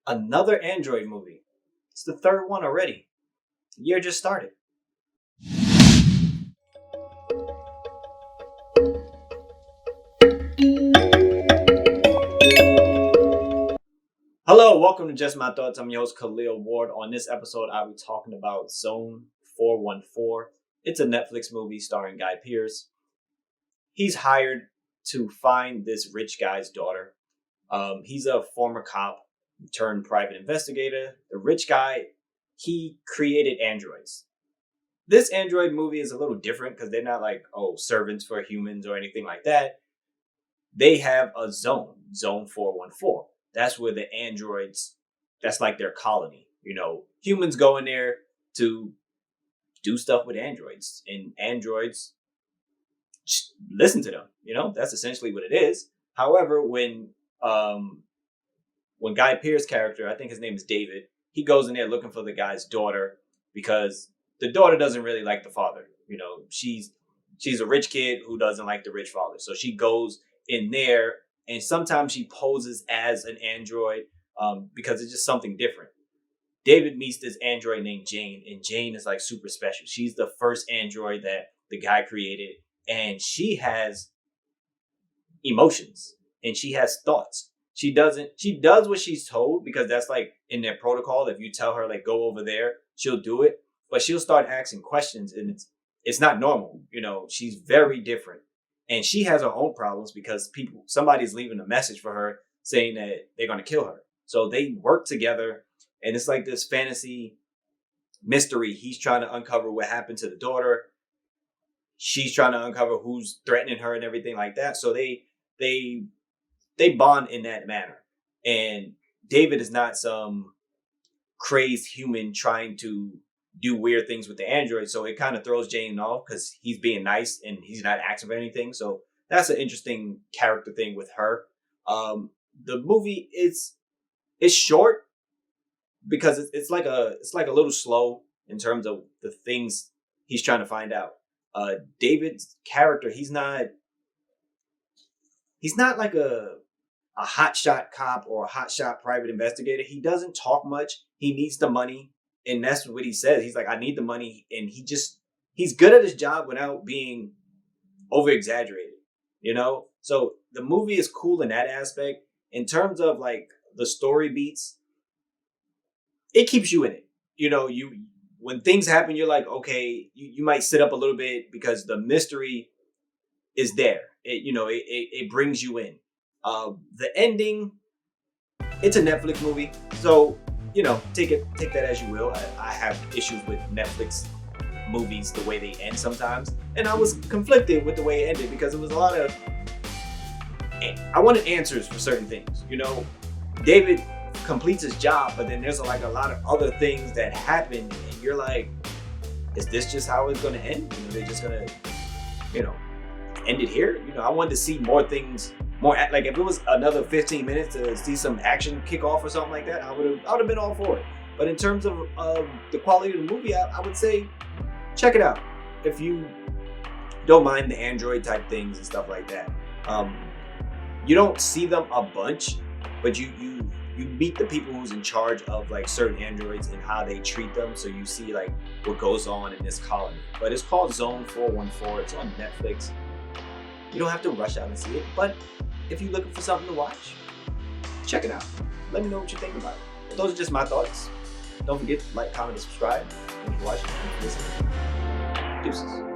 Another Android movie. It's the third one already. The year just started. Hello, welcome to Just My Thoughts. I'm your host, Khaleel Ward. On this episode, I'll be talking about Zone 414. It's a Netflix movie starring Guy Pearce. He's hired to find this rich guy's daughter. He's a former cop turned private investigator. The rich guy, he created androids. This android movie is a little different because they're not like, servants for humans or anything like that. They have a zone 414. That's where the androids, that's like their colony. Humans go in there to do stuff with androids, and androids listen to them. That's essentially what it is. However, when Guy Pearce's character, I think his name is David, he goes in there looking for the guy's daughter because the daughter doesn't really like the father. She's a rich kid who doesn't like the rich father. So she goes in there, and sometimes she poses as an android because it's just something different. David meets this android named Jane, and Jane is like super special. She's the first android that the guy created, and she has emotions and she has thoughts. She does what she's told because that's like in their protocol. If you tell her like go over there, she'll do it, but she'll start asking questions, and it's not normal. She's very different. And she has her own problems because somebody's leaving a message for her saying that they're going to kill her. So they work together, and it's like this fantasy mystery. He's trying to uncover what happened to the daughter. She's trying to uncover who's threatening her and everything like that. So they bond in that manner. And David is not some crazed human trying to do weird things with the android, so it kind of throws Jane off because he's being nice and he's not asking for anything. So that's an interesting character thing with her. The movie is short because it's like a little slow in terms of the things he's trying to find out. David's character, he's not like a hotshot cop or a hotshot private investigator. He doesn't talk much. He needs the money. And that's what he says. He's like, I need the money. And he's good at his job without being over exaggerated, So the movie is cool in that aspect. In terms of like the story beats, it keeps you in it. When things happen, you're like, okay, you might sit up a little bit because the mystery is there. It brings you in. The ending, it's a Netflix movie. So, take that as you will. I have issues with Netflix movies, the way they end sometimes. And I was conflicted with the way it ended because it was a lot of... I wanted answers for certain things. David completes his job, but then there's like a lot of other things that happen. And you're like, is this just how it's going to end? They're just going to, end it here? I wanted to see more things. More like if it was another 15 minutes to see some action kick off or something like that, I would have been all for it. But in terms of the quality of the movie, I would say check it out if you don't mind the android type things and stuff like that. You don't see them a bunch, but you meet the people who's in charge of like certain androids and how they treat them. So you see like what goes on in this colony. But it's called Zone 414. It's on Netflix. You don't have to rush out and see it, but if you're looking for something to watch, check it out. Let me know what you think about it. Those are just my thoughts. Don't forget to like, comment, and subscribe. Thanks for watching. Thanks for listening. Deuces.